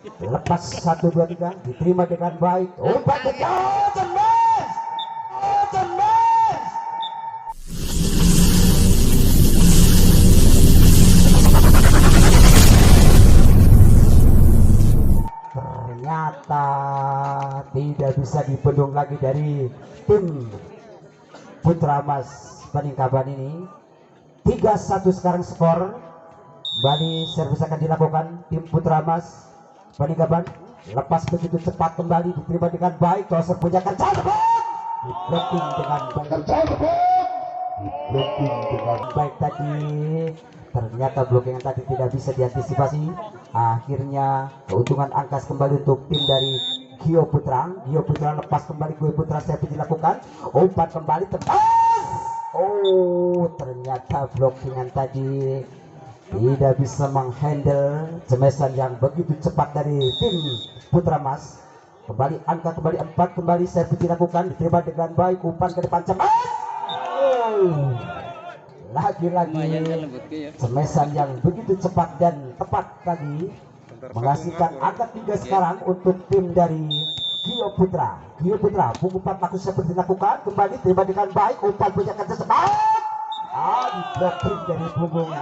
Lepas 1 2 3 diterima dengan baik. Umpan kejauh, cemas. Oh, cemas. Ternyata tidak bisa dibendung lagi dari tim Putra Mas Peningkaban ini. 3-1 sekarang skor. Kembali servis akan dilakukan tim Putra Mas Peningkaban. Lepas begitu cepat kembali diterima dengan baik. Toser punya kerja di blocking dengan baik tadi. Ternyata blockingan tadi tidak bisa diantisipasi. Akhirnya keuntungan angkas kembali untuk tim dari Gio Putra. Gio Putra lepas kembali, Gio Putra servis dilakukan. Umpan kembali tebas. Oh, ternyata blockingan tadi tidak bisa menghandle cemesan yang begitu cepat dari tim Putra Mas. Kembali angka kembali 4, kembali servis dilakukan, diterima dengan baik, umpan ke depan cemas. Oh, lagi-lagi cemesan yang begitu cepat dan tepat tadi menghasilkan angka 3 sekarang untuk tim dari Gio Putra. Gio Putra umpan laku seperti dilakukan, kembali terima dengan baik, umpan punya kerja cepat. Di blocking dari punggung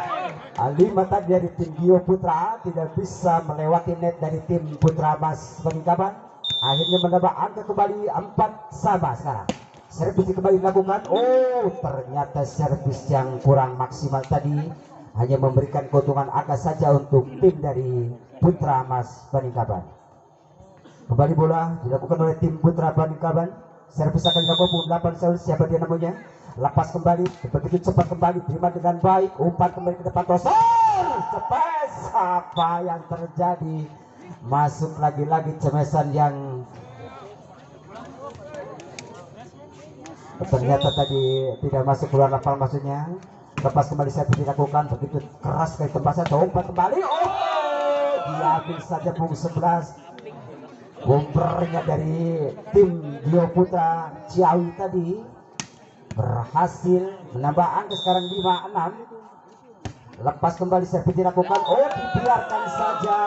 5 tadi dari tim Gio Putra, tidak bisa melewati net dari tim Putra Mas Peningkaban. Akhirnya menambah angka kembali 4 sama sekarang. Servis kembali dilakukan. Oh, ternyata servis yang kurang maksimal tadi hanya memberikan keuntungan angka saja untuk tim dari Putra Mas Peningkaban. Kembali bola dilakukan oleh tim Putra Peningkaban. Servis akan dilakukan 8 siapa dia namanya. Lepas kembali, begitu cepat kembali, terima dengan baik, umpan kembali ke depan Toser. Cepat, apa yang terjadi? Masuk lagi-lagi cemesan yang ternyata tadi tidak masuk keluar lapangan maksudnya. Lepas kembali saya dilakukan, begitu keras kali tembasan, umpan kembali. Oh, diambil saja punggung 11. Bombernya dari tim Gio Putra Ciawi tadi berhasil menambah angka sekarang 5-6. Lepas kembali servis dilakukan. Oh, dibiarkan saja.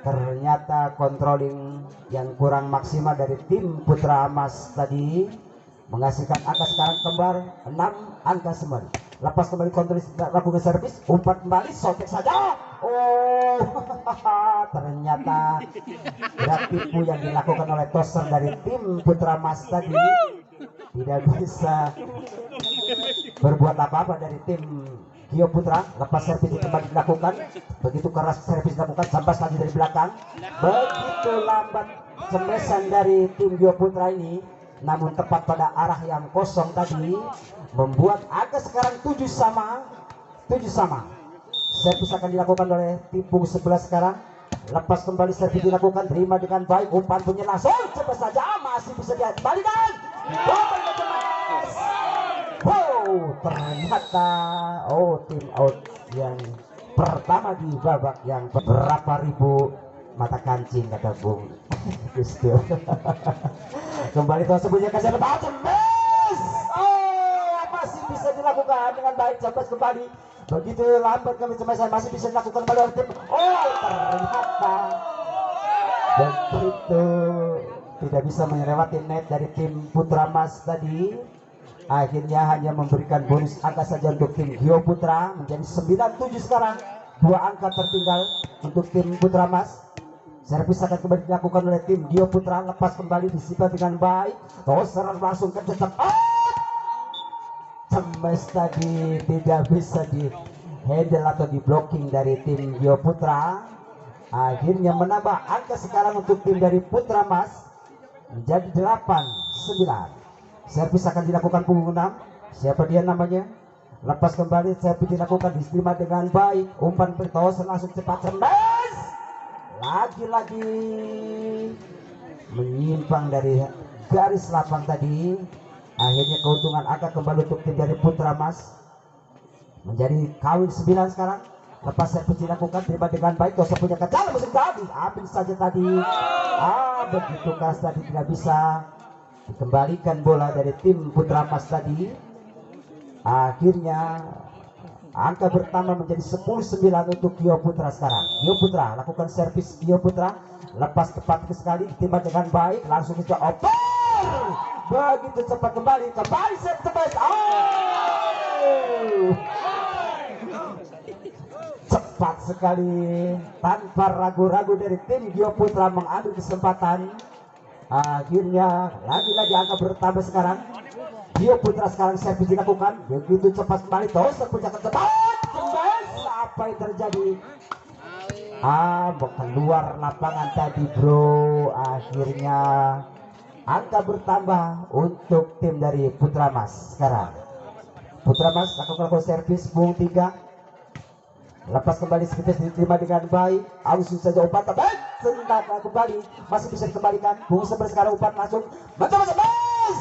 Ternyata controlling yang kurang maksimal dari tim Putra Mas tadi menghasilkan angka sekarang kembar 6 angka semua. Lepas kembali kontrol lakukan servis, umpan kembali, sobek saja. Oh, ternyata gerak tipu yang dilakukan oleh Toser dari tim Putra Mas tadi tidak bisa berbuat apa-apa dari tim Gio Putra. Lepas servis kembali dilakukan, begitu keras servis dilakukan, sampai lagi dari belakang, begitu lambat cemesan dari tim Gio Putra ini, namun tepat pada arah yang kosong tadi membuat angka sekarang 7 sama. Servis akan dilakukan oleh tim punggung 11 sekarang. Lepas kembali servis dilakukan, terima dengan baik, umpan punya langsung cepat saja, masih bisa dikembalikan. Wow, ternyata tim out yang pertama di babak yang berapa ribu mata kancing kata Bung Gusto. Kembali kau sebutnya kasih macam masih bisa dilakukan dengan baik. Cepat kembali, begitu lambat kami cemas masih bisa dilakukan kembali oleh tim. Ternyata begitu tidak bisa melewati net dari tim Putra Mas tadi. Akhirnya hanya memberikan bonus angka saja untuk tim Gio Putra, menjadi 9-7 sekarang. 2 angka tertinggal untuk tim Putra Mas. Servis akan kembali dilakukan oleh tim Gio Putra. Lepas kembali disipat dengan baik. Serang langsung ke cepat. Cemes tadi tidak bisa di handle atau di blocking dari tim Gio Putra. Akhirnya menambah angka sekarang untuk tim dari Putra Mas menjadi 8-9. Servis akan dilakukan punggung 6. Siapa dia namanya? Lepas kembali servis dilakukan, diterima dengan baik, umpan Toser langsung cepat cerdas. Lagi-lagi menyimpang dari garis lapang tadi. Akhirnya keuntungan angka kembali untuk tim dari Putra Mas menjadi kawin 9 sekarang. Lepas servis dilakukan, terima dengan baik, Toser punya kejalan musim tadi, habis saja tadi. Begitu keras tadi, tidak bisa dikembalikan bola dari tim Putra Mas tadi. Akhirnya Angka bertambah menjadi 10-9 untuk Gio Putra sekarang. Gio Putra lakukan servis. Gio Putra lepas tepat sekali, diterima dengan baik, langsung ke oper. Begitu cepat kembali set cepat. Cepat sekali tanpa ragu-ragu dari tim Gio Putra mengambil kesempatan. Akhirnya lagi-lagi angka bertambah sekarang. Gio Putra sekarang servis dilakukan, begitu cepat kembali toser puncak cepat. Apa yang terjadi? Keluar lapangan tadi bro. Akhirnya angka bertambah untuk tim dari Putra Mas. Sekarang Putra Mas lakukan servis bung 3. Lepas kembali sekitar diterima dengan baik. Langsung saja umpan tebak. Sentak kembali. Masih bisa dikembalikan. Bung Seber sekarang umpan langsung. Mencoba cemas.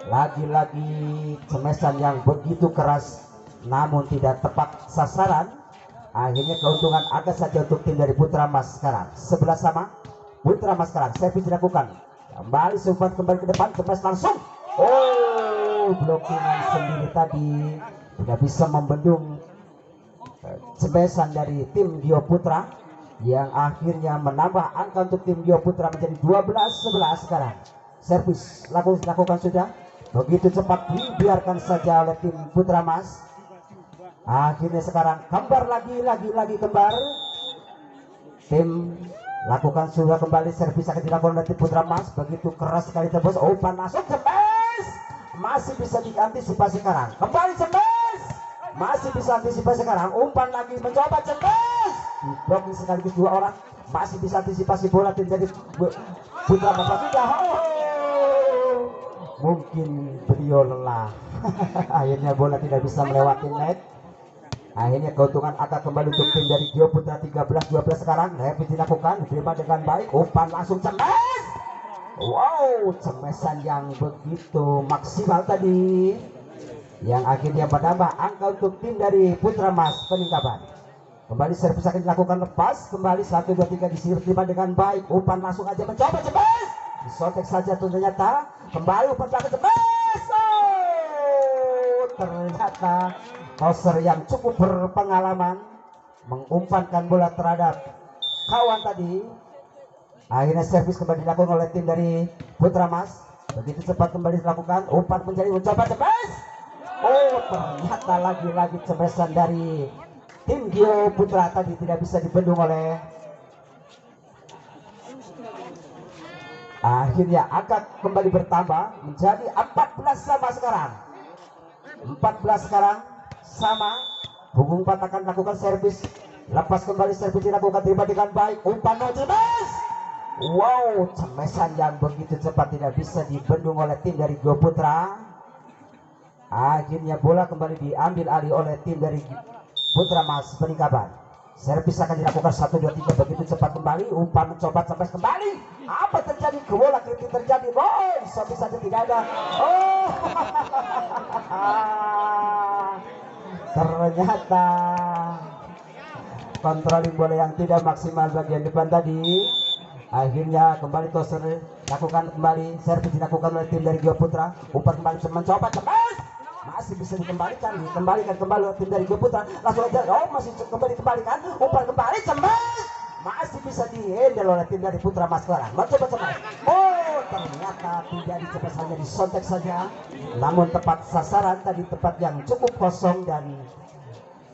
Lagi-lagi cemesan yang begitu keras. Namun tidak tepat sasaran. Akhirnya keuntungan agak saja untuk tim dari Putra Mas sekarang. 11 sama. Putra Mas sekarang. Servis dilakukan. Kembali umpan kembali ke depan. Cemas langsung. Blokingan sendiri tadi. Tidak bisa membendung cemesan dari tim Gio Putra yang akhirnya menambah angka untuk tim Gio Putra menjadi 12-11 sekarang. Servis lakukan sudah, begitu cepat dibiarkan saja oleh tim Putra Mas. Akhirnya sekarang kembar lagi kembar. Tim lakukan sudah kembali, servis akan dilakukan oleh tim Putra Mas. Begitu keras sekali tebus, umpan masuk cemes. Masih bisa diantisipasi sekarang. Kembali cemes. Masih bisa antisipasi sekarang. Umpan lagi mencoba cemes. Diblokir sekaligus dua orang. Masih bisa antisipasi bola tim dari Putra Mas sudah. Mungkin beliau lelah. Akhirnya bola tidak bisa melewati net. Akhirnya keuntungan akan kembali untuk tim dari Gio Putra 13-12 sekarang. Servis dilakukan, diterima dengan baik. Umpan langsung cemes. Cemesan yang begitu maksimal tadi, yang akhirnya menambah angka untuk tim dari Putra Mas Peningkapan. Kembali servis akan dilakukan, lepas kembali 1, 2, 3 disir, terima dengan baik. Umpan langsung aja mencoba cemes. Disotek saja ternyata. Kembali umpan belakang cemes. Ternyata toser yang cukup berpengalaman mengumpankan bola terhadap kawan tadi. Akhirnya servis kembali dilakukan oleh tim dari Putra Mas. Begitu cepat kembali dilakukan, umpan mencoba cemes. Ternyata lagi-lagi cemesan dari tim Gio Putra tadi tidak bisa dibendung oleh. Akhirnya angka kembali bertambah menjadi 14 sama sekarang. 14 sekarang sama. Bung 4 akan lakukan servis. Lepas kembali servis dilakukan, terima dengan baik. Umpan cemes. Cemesan yang begitu cepat tidak bisa dibendung oleh tim dari Gio Putra. Akhirnya bola kembali diambil alih oleh tim dari Putra Mas Peningkapan. Servis akan dilakukan 1, 2, 3. Begitu cepat kembali. Umpan mencoba sampai kembali. Apa terjadi? Bola kritik terjadi. Servis saja tidak ada. Ternyata kontroling bola yang tidak maksimal bagian depan tadi. Akhirnya kembali toser lakukan kembali, servis dilakukan oleh tim dari Gio Putra. Umpan kembali mencoba cemas. Masih bisa dikembalikan kembali oleh tim dari Gio Putra. Langsung aja, masih dikembalikan. Umpan kembali cemas. Masih bisa dihandle oleh tim dari Putra Mas sekarang. Mencoba cemas. Ternyata tidak dicepat, hanya disontek saja. Namun tepat sasaran tadi, tempat yang cukup kosong dan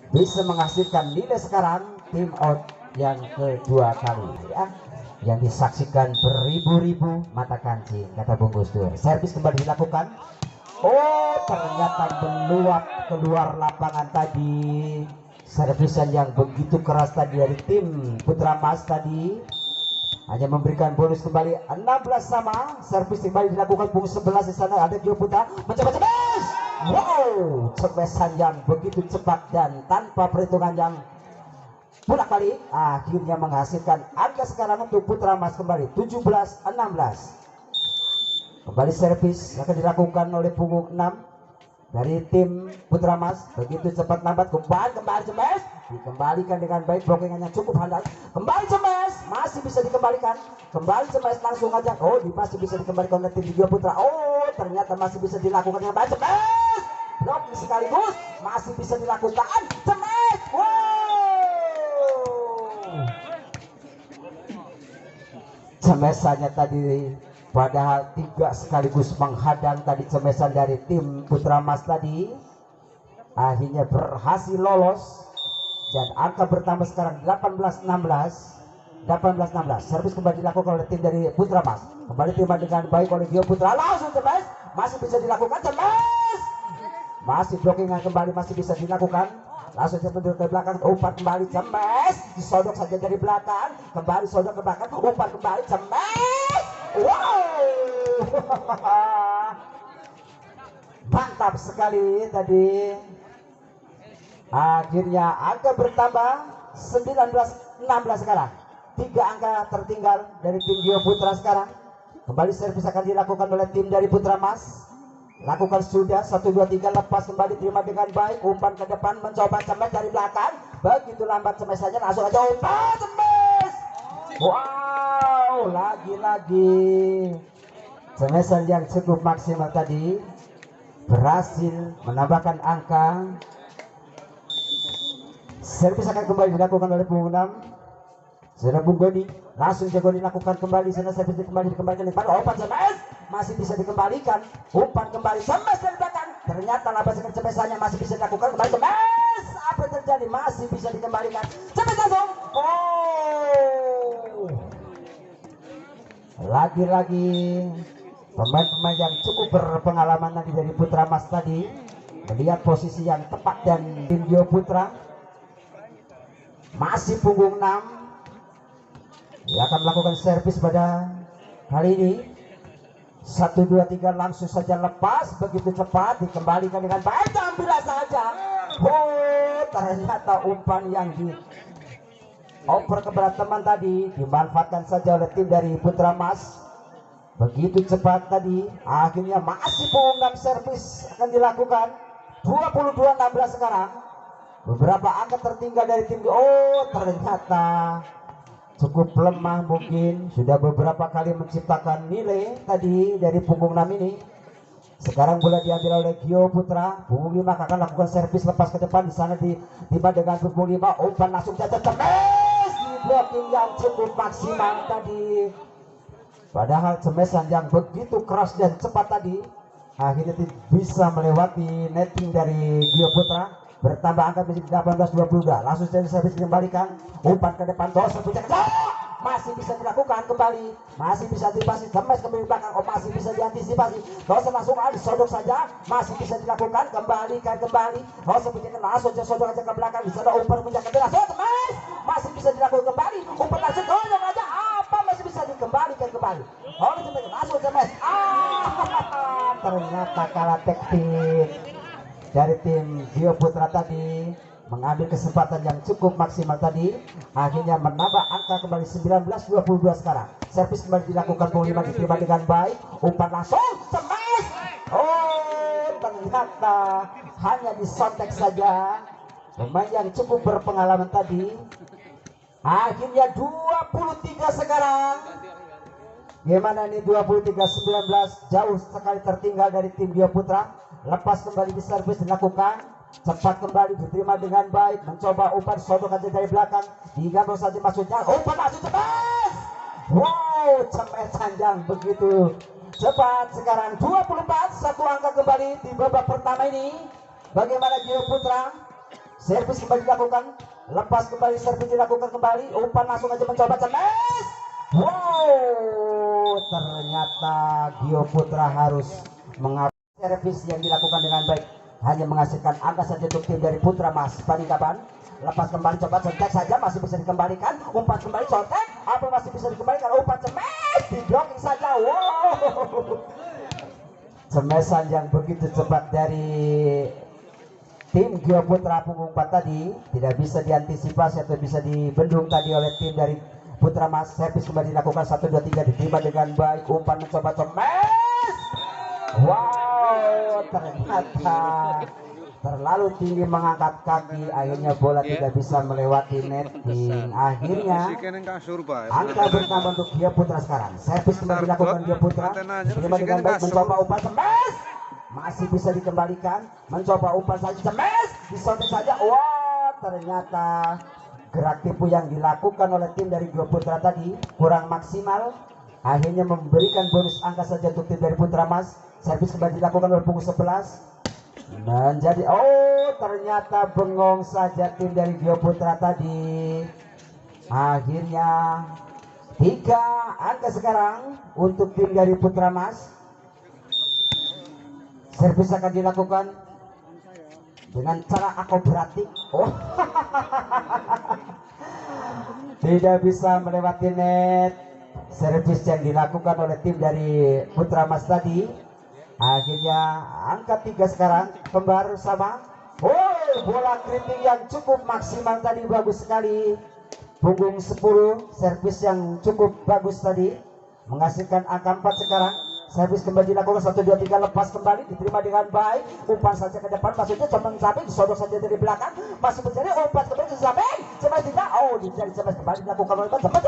bisa menghasilkan nilai sekarang tim out yang kedua kali ya. Yang disaksikan beribu-ribu mata kancing, kata Bung Gus Dur. Servis kembali dilakukan. Ternyata meluap keluar lapangan tadi. Servisan yang begitu keras tadi dari tim Putra Mas tadi hanya memberikan bonus kembali 16 sama. Servis kembali dilakukan Bung 11 di sana ada Gio Putra mencoba cemas. Cemesan yang begitu cepat dan tanpa perhitungan yang pula kali akhirnya menghasilkan angka sekarang untuk Putra Mas kembali 17-16. Kembali servis akan dilakukan oleh punggung 6 dari tim Putra Mas. Begitu cepat lambat kembali cemes, dikembalikan dengan baik, blockingannya cukup handal. Kembali cemes, masih bisa dikembalikan. Kembali cemes langsung aja. Masih bisa dikembalikan oleh tim Gio Putra. Ternyata masih bisa dilakukan dengan baik cemes. blocking sekaligus masih bisa dilakukan. Cemes, wow, cemesannya tadi, padahal 3 sekaligus menghadang tadi cemesan dari tim Putra Mas tadi, akhirnya berhasil lolos dan angka bertambah sekarang 18-16. Servis kembali dilakukan oleh tim dari Putra Mas, kembali terima dengan baik oleh Gio Putra, langsung cemes, masih bisa dilakukan, cemes, masih blockingan kembali masih bisa dilakukan, langsung mundur ke belakang, umpan kembali, cemes, disodok saja dari belakang, kembali sodok ke belakang, umpan kembali, cemes, wow. Mantap sekali tadi. Akhirnya angka bertambah 19-16 sekarang. 3 angka tertinggal dari tim Gio Putra sekarang. Kembali servis akan dilakukan oleh tim dari Putra Mas. Lakukan sudah 1 2 3, lepas kembali, terima dengan baik, umpan ke depan, mencoba cemes dari belakang. Begitu lambat cemesannya, langsung aja umpan, cemes. Wow, lagi-lagi cemesan yang cukup maksimal tadi berhasil menambahkan angka. Servis akan kembali dilakukan oleh punggung 6. Sudah Bung Goni, langsung jago dilakukan kembali, sana servis dikembalikan depan, umpan cemes, masih bisa dikembalikan, umpan kembali, cemes dari belakang, ternyata labas dengan cemesannya masih bisa dilakukan kembali, cemes, apa yang terjadi, masih bisa dikembalikan, cemes langsung, oh, lagi-lagi pemain-pemain yang cukup berpengalaman nanti dari Putra Mas tadi, melihat posisi yang tepat dan tim Gio Putra, masih punggung 6. Dia akan melakukan servis pada kali ini. 1 2 3, langsung saja lepas, begitu cepat dikembalikan dengan baik, ambil saja. Oh, ternyata umpan yang di oper kepada teman tadi dimanfaatkan saja oleh tim dari Putra Mas. Begitu cepat tadi, akhirnya masih punggung 6, servis akan dilakukan. 22-16 sekarang. Beberapa angka tertinggal dari tim. Oh, ternyata cukup lemah, mungkin sudah beberapa kali menciptakan nilai tadi dari punggung 6 ini. Sekarang bola diambil oleh Gio Putra. Punggung 5 akan lakukan servis lepas ke depan, di sana tiba dengan punggung 5, umpan langsung jatuh, cemes, di blocking yang cukup maksimal tadi. Padahal cemesan yang begitu keras dan cepat tadi akhirnya bisa melewati netting dari Gio Putra. Bertambah angka menjadi 18-22. Langsung saja servis dikembalikan, umpan ke depan, masih bisa dilakukan kembali, masih bisa dipasi, cemes kembali belakang, masih bisa diantisipasi, langsung disodok saja, masih bisa dilakukan, kembalikan kembali, langsung saja sodok aja ke belakang, bisa ada umpan punya kedua, cemes, masih bisa dilakukan kembali, umpan langsung dodong aja, apa masih bisa dikembalikan kembali, langsung cemes, ternyata kalah taktik dari tim Gio Putra tadi, mengambil kesempatan yang cukup maksimal tadi, akhirnya menambah angka kembali 19-22 sekarang. Servis kembali dilakukan, punggung 5 diterima dengan baik, umpan langsung, cemes, oh, ternyata hanya disontek saja. Pemain yang cukup berpengalaman tadi, akhirnya 23 sekarang. Gimana nih, 23-19, jauh sekali tertinggal dari tim Gio Putra. Lepas kembali di servis dilakukan, cepat kembali diterima dengan baik, mencoba umpan sodok aja dari belakang, digabung saja maksudnya, umpan langsung cepat, wow, cemesan yang begitu cepat. Sekarang 24, 1 angka kembali di babak pertama ini. Bagaimana Gio Putra? Servis kembali dilakukan, lepas kembali servis dilakukan kembali, umpan langsung aja mencoba, cemes, wow, ternyata Gio Putra harus mengambil servis yang dilakukan dengan baik, hanya menghasilkan angka saja untuk tim dari Putra Mas Panikaban. Lepas kembali, coba contek saja, masih bisa dikembalikan, umpan kembali contek, apa masih bisa dikembalikan, umpan cemes, di blocking saja, wow, cemesan yang begitu cepat dari tim Gio Putra punggung 4 tadi tidak bisa diantisipasi atau bisa dibendung tadi oleh tim dari Putra Mas. Servis kembali dilakukan, 1 2 3 diterima dengan baik, umpan mencoba cemes, wow, ternyata terlalu tinggi mengangkat kaki, akhirnya bola tidak bisa melewati netting. Akhirnya angka bertambah untuk Gio Putra sekarang. Servis kembali dilakukan Gio Putra, diterima dengan baik, mencoba umpan cemes, masih bisa dikembalikan, mencoba umpan saja, cemes, disontek saja. Wah, ternyata gerak tipu yang dilakukan oleh tim dari Gio Putra tadi kurang maksimal, akhirnya memberikan bonus angka saja untuk tim dari Putra Mas. Servis kembali dilakukan oleh punggung 11 menjadi, ternyata bengong saja tim dari Gio Putra tadi. Akhirnya 3 angka sekarang untuk tim dari Putra Mas. Servis akan dilakukan dengan cara akrobatik. Tidak bisa melewati net. Servis yang dilakukan oleh tim dari Putra Mas tadi. Akhirnya angka 3 sekarang kembar sama. Bola kritik yang cukup maksimal tadi, bagus sekali. Punggung 10, servis yang cukup bagus tadi menghasilkan angka 4 sekarang. Servis kembali dilakukan 1 2 3, lepas kembali, diterima dengan baik. Umpan saja ke depan, maksudnya cuma samping, disodok saja dari belakang, masih mencari umpan kembali ke samping, cepat tidak, dicari cepat kembali dilakukan oleh cepat.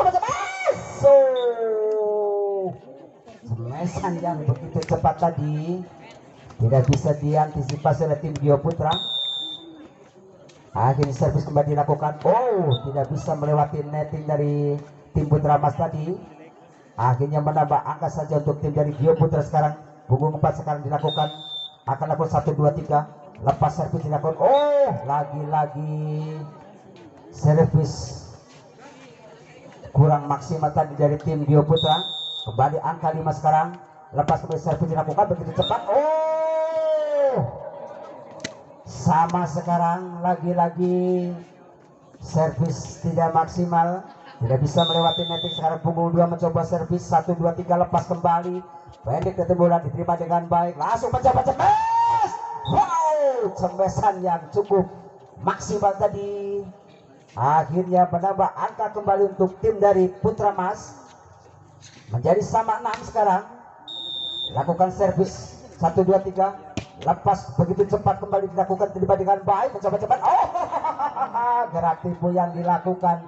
Semesan yang begitu cepat tadi tidak bisa diantisipasi oleh tim Gio Putra. Akhirnya servis kembali dilakukan, tidak bisa melewati netting dari tim Putra Mas tadi. Akhirnya menambah angka saja untuk tim dari Gio Putra sekarang. Punggung 4 sekarang dilakukan, akan lakukan 1 2 3, lepas servis dilakukan. Lagi-lagi servis kurang maksimal tadi dari tim Gio Putra. Kembali angka 5 sekarang, lepas kembali servis dilakukan begitu cepat. Sama sekarang, lagi-lagi servis tidak maksimal, tidak bisa melewati netting. Sekarang punggung 2 mencoba servis 1 2 3, lepas kembali, pendek ketemu bola, diterima dengan baik, langsung mencoba cemes. Cemesan yang cukup maksimal tadi akhirnya menambah angka kembali untuk tim dari Putra Mas menjadi sama 6 sekarang. Lakukan servis 1 2 3, lepas begitu cepat kembali dilakukan, terlibat dengan baik, mencoba cepat. Gerak tipu yang dilakukan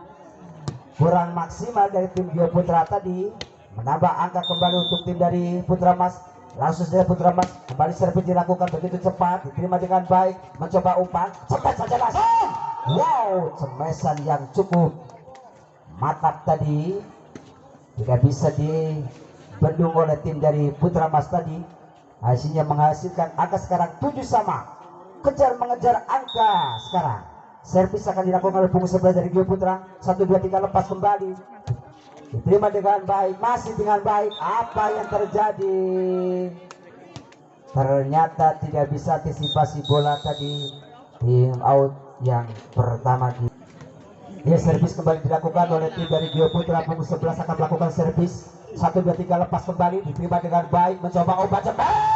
kurang maksimal dari tim Gio Putra tadi, menambah angka kembali untuk tim dari Putra Mas. Langsung saja Putra Mas kembali servis dilakukan begitu cepat, diterima dengan baik, mencoba umpan, cepat saja langsung. Cemesan yang cukup mantap tadi, tidak bisa dibendung oleh tim dari Putra Mas tadi. Hasilnya menghasilkan angka sekarang 7 sama. Kejar mengejar angka sekarang. Servis akan dilakukan oleh punggung 11 dari Gio Putra. 1 2 3, lepas kembali, diterima dengan baik, masih dengan baik. Apa yang terjadi? Ternyata tidak bisa antisipasi bola tadi. Tim out yang pertama. Servis kembali dilakukan oleh tim dari Gio Putra. Punggung 11 akan melakukan servis 1 2 3, lepas kembali, diterima dengan baik, mencoba obat cepat.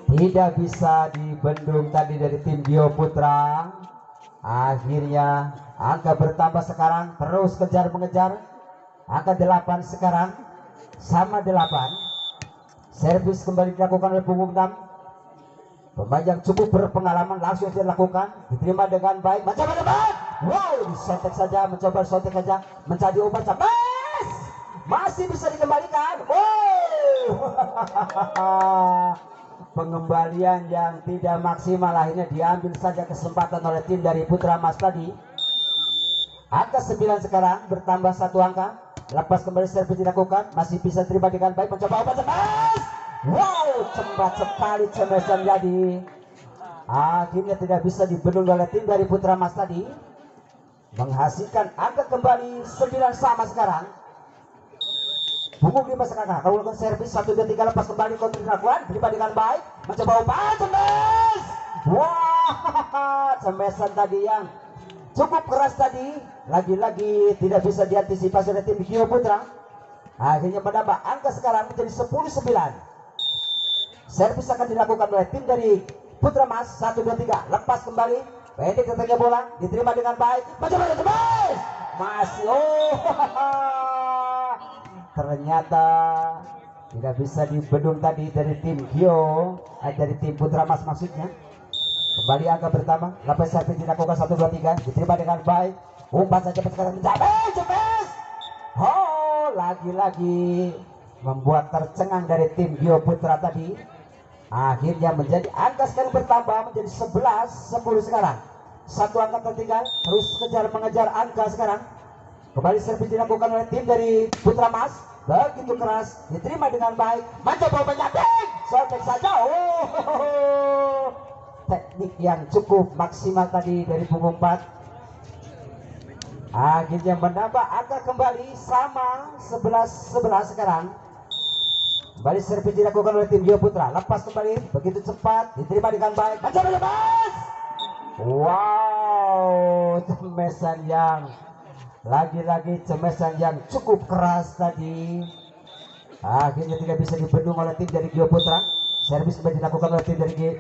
Tidak bisa dibendung tadi dari tim Gio Putra. Akhirnya angka bertambah sekarang, terus kejar mengejar. Angka 8 sekarang, sama 8. Servis kembali dilakukan oleh punggung 6. Pemain yang cukup berpengalaman langsung dilakukan, diterima dengan baik, mencoba cepat. Disontek saja, mencoba sontek saja, mencari umpan cepat, masih bisa dikembalikan. Pengembalian yang tidak maksimal, akhirnya diambil saja kesempatan oleh tim dari Putra Mas tadi. Angka 9 sekarang, bertambah 1 angka. Lepas kembali servis dilakukan, masih bisa terima dengan baik, mencoba obat cepat. Cepat sekali cemesan jadi. Akhirnya tidak bisa dibendung oleh tim dari Putra Mas tadi, menghasilkan angka kembali 9 sama sekarang. Punggung 5 sekarang, kalau lakukan servis 1 2 3, lepas kembali, kontra dilakukan, terima dengan baik, mencoba umpan cemes. Cemesan tadi yang cukup keras tadi, lagi-lagi tidak bisa diantisipasi oleh tim Gio Putra. Akhirnya menambah angka sekarang menjadi 10-9. Servis akan dilakukan oleh tim dari Putra Mas. 1 2 3, lepas kembali, pendek ketengah bola, diterima dengan baik, mencoba cemes. Masih ternyata tidak bisa dibendung tadi dari tim Gio, dari tim Putra Mas maksudnya. Kembali angka pertama, lepas servis dilakukan 1 2 3, diterima dengan baik, umpan saja sekarang mencapai cepat. lagi-lagi membuat tercengang dari tim Gio Putra tadi. Akhirnya menjadi angka sekarang bertambah menjadi 11-10 sekarang. Satu angka tertinggal, terus mengejar angka sekarang. Kembali servis dilakukan oleh tim dari Putra Mas. Begitu keras, diterima dengan baik. Mencoba menyamping, sobek saja. Teknik yang cukup maksimal tadi dari punggung 4. Akhirnya menambah angka kembali sama 11-11 sekarang. Kembali servis dilakukan oleh tim Gio Putra. Lepas kembali, begitu cepat, diterima dengan baik. Mencoba lepas. Wow, cemesan yang lagi-lagi cemesan yang cukup keras tadi. Akhirnya tidak bisa dibendung oleh tim dari Gio Putra. Servis kembali dilakukan oleh tim dari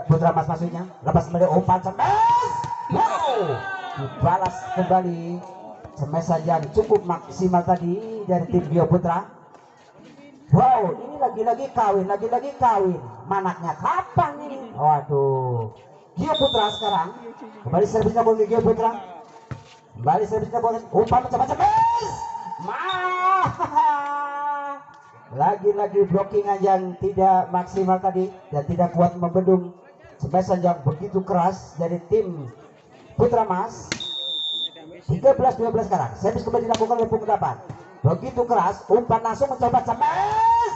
Putra Mas maksudnya. Lepas kembali umpan cemes. Wow, dibalas kembali cemesan yang cukup maksimal tadi dari tim Gio Putra. Wow, ini lagi-lagi kawin. Manaknya kapan ini? Waduh. Gio Putra sekarang kembali servisnya bagi Gio Putra. Kembali servisnya bagi umpan macam-macam. Lagi-lagi blockingan yang tidak maksimal tadi dan tidak kuat membendung semesan yang begitu keras dari tim Putra Mas. 13-12 sekarang. Servis kembali dilakukan oleh punggung 8. Begitu keras, umpan langsung mencoba cemes.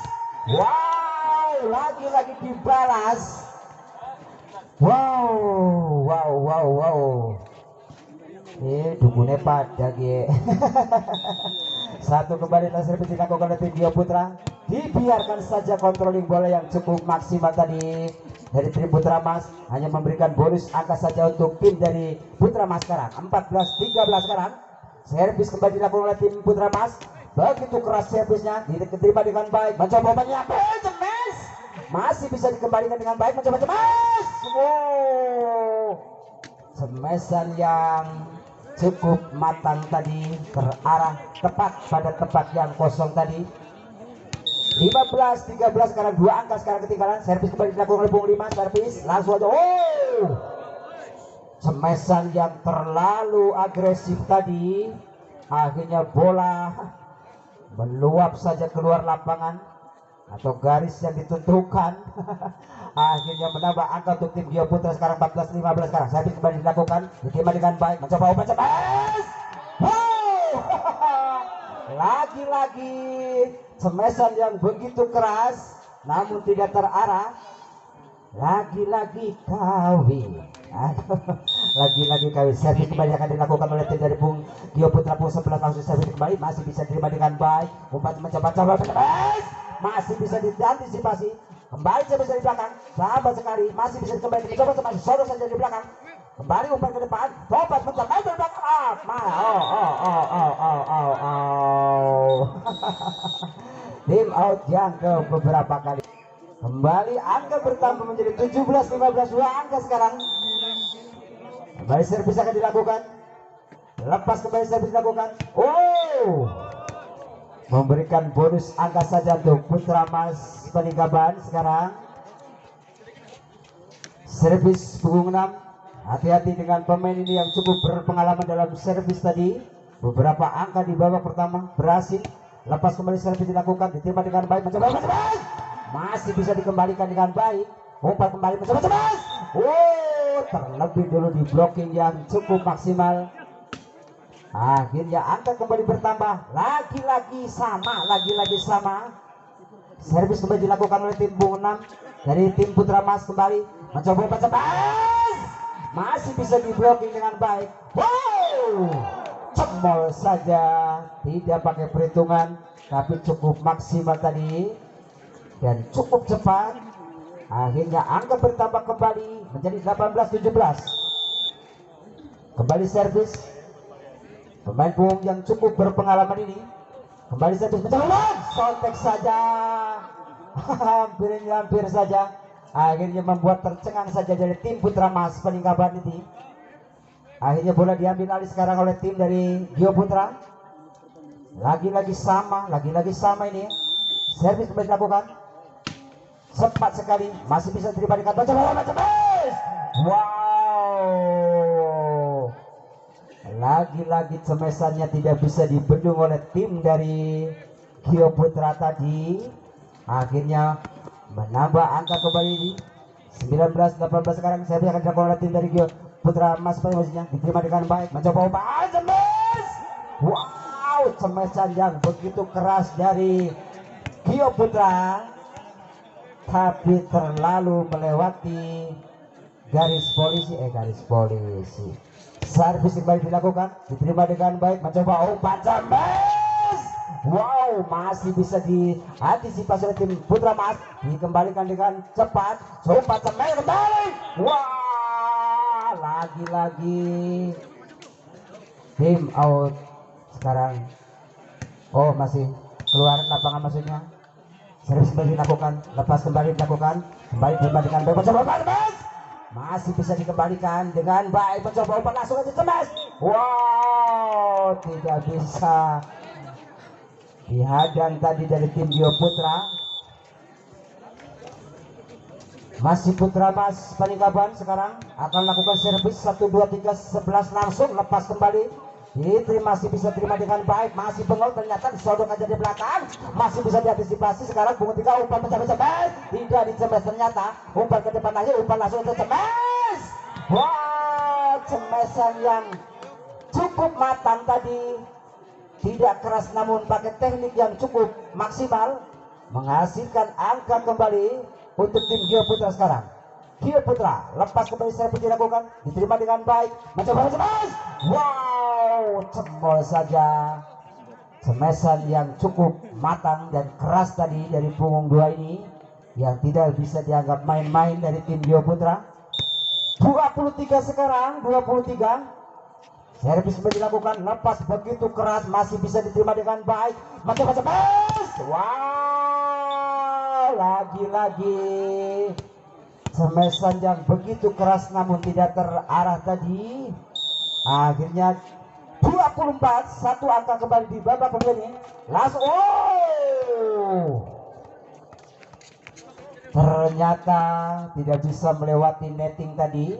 Wow, lagi-lagi dibalas. Wow. Dukune pada ge. Satu kembali servis dilakukan oleh tim Gio Putra. Dibiarkan saja controlling bola yang cukup maksimal tadi dari tim Putra Mas. Hanya memberikan bonus angka saja untuk tim dari Putra Mas sekarang. 14-13 sekarang. Servis kembali dilakukan oleh tim Putra Mas. Begitu keras servisnya, diterima dengan baik. Mencoba menyampaikan cemes. Masih bisa dikembalikan dengan baik. Mencoba cemes. Wow, semesan yang cukup matang tadi, terarah tepat pada tempat yang kosong tadi. 15-13 sekarang, 2 angka sekarang ketinggalan. Servis kembali dilakukan oleh punggung 5. Servis langsung aja. Semesan yang terlalu agresif tadi. Akhirnya bola meluap saja keluar lapangan atau garis yang ditentukan. Akhirnya menambah angka untuk tim Gio Putra sekarang 14-15 sekarang. Servis kembali dilakukan, diterima dengan baik. Mencoba umpan cemas. Lagi-lagi semesan yang begitu keras namun tidak terarah. Lagi-lagi kawin. Lagi-lagi kawin. Servis kembali akan dilakukan oleh tim dari Gio Putra punggung 11. Langsung servis kembali, masih bisa diterima dengan baik. Umpan mencoba masih bisa diantisipasi. Kembali servis dari belakang, sahabat sekali, masih bisa kembali dicoba masih sodok saja di belakang. Kembali umpan ke depan, tobat mencoba dari belakang. Tim out yang ke beberapa kali. Kembali angka bertambah menjadi 17-15, 2 angka sekarang. Kembali servis akan dilakukan. Lepas kembali servis dilakukan. Memberikan bonus angka saja untuk Putra Mas Peninggalan sekarang. Servis punggung 6. Hati-hati dengan pemain ini yang cukup berpengalaman dalam servis tadi. Beberapa angka di babak pertama berhasil. Lepas kembali servis dilakukan, diterima dengan baik. Mencoba masih bisa dikembalikan dengan baik. Umpan kembali mencoba cemas. Terlebih dulu di blocking yang cukup maksimal. Akhirnya angka kembali bertambah. Lagi-lagi sama. Servis kembali dilakukan oleh tim punggung 6 dari tim Putra Mas. Kembali mencoba umpan cemas. Masih bisa di blocking dengan baik. Cemol saja, tidak pakai perhitungan, tapi cukup maksimal tadi dan cukup cepat. Akhirnya angka bertambah kembali menjadi 18-17. Kembali servis pemain punggung yang cukup berpengalaman ini. Kembali servis mencoba sontek saja. hampir saja. Akhirnya membuat tercengang saja dari tim Putra Mas Peninggalan ini. Akhirnya bola diambil alih sekarang oleh tim dari Gio Putra. Lagi-lagi sama ini. Servis kembali dilakukan. Cepat sekali, masih bisa diterima dengan baca. Wow. lagi-lagi cemesannya tidak bisa dibendung oleh tim dari Gio Putra tadi. Akhirnya menambah angka kembali 19-18 sekarang. Saya akan dilakukan oleh tim dari Gio Putra. Mas maksudnya diterima dengan baik, mencoba umpan cemes. Wow, cemesan yang begitu keras dari Gio Putra, tapi terlalu melewati garis polisi. Servis kembali dilakukan, diterima dengan baik, mencoba umpan cemes. Wow, masih bisa diantisipasi oleh tim Putra Mas, dikembalikan dengan cepat, umpan cemes kembali. Wah, lagi-lagi tim out sekarang. Oh, masih keluar lapangan maksudnya. Servis kembali dilakukan, lepas kembali dilakukan, kembali diterima dengan baik, mencoba umpan cemes. Masih bisa dikembalikan dengan baik, mencoba umpan langsung aja cemes. Wow, tidak bisa dihadang tadi dari tim Gio Putra. Masih Putra Mas Panikaban sekarang akan lakukan servis 1 2 3 11 langsung, lepas kembali. Masih bisa terima dengan baik, masih bengong, ternyata disodok aja di belakang, masih bisa diantisipasi. Sekarang Bunga 3 umpan mencapai cemes, tidak dicemes, ternyata umpan ke depan aja, umpan langsung ke cemes. Wah, cemesan yang cukup matang tadi, tidak keras namun pakai teknik yang cukup maksimal, menghasilkan angka kembali untuk tim Gio Putra sekarang. Gio Putra lepas kembali, servis dilakukan, diterima dengan baik, mencoba cemes. Wow, cembol saja. Cemesan yang cukup matang dan keras tadi dari punggung 2 ini, yang tidak bisa dianggap main-main dari tim Gio Putra. 23 sekarang, 23. Servis kembali dilakukan, lepas begitu keras, masih bisa diterima dengan baik, mencoba cemes. Wow, lagi-lagi cemesan yang begitu keras namun tidak terarah tadi. Akhirnya 24, satu angka kembali di babak kedua ini. Langsung, ternyata tidak bisa melewati netting tadi.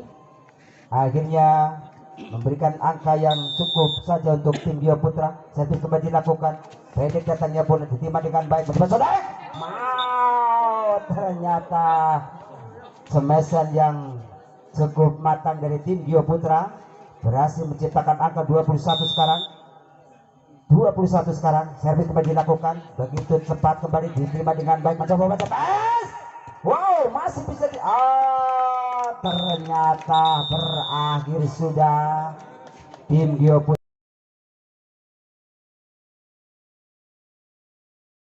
Akhirnya memberikan angka yang cukup saja untuk tim Gio Putra. Servis kembali dilakukan, pendek datangnya bola, diterima dengan baik, ternyata cemesan yang cukup matang dari tim Gio Putra berhasil menciptakan angka 21 sekarang. 21 sekarang. Servis kembali dilakukan, begitu cepat kembali, diterima dengan baik, mencoba cepat. Wow, masih bisa ternyata berakhir sudah tim Gio Putra.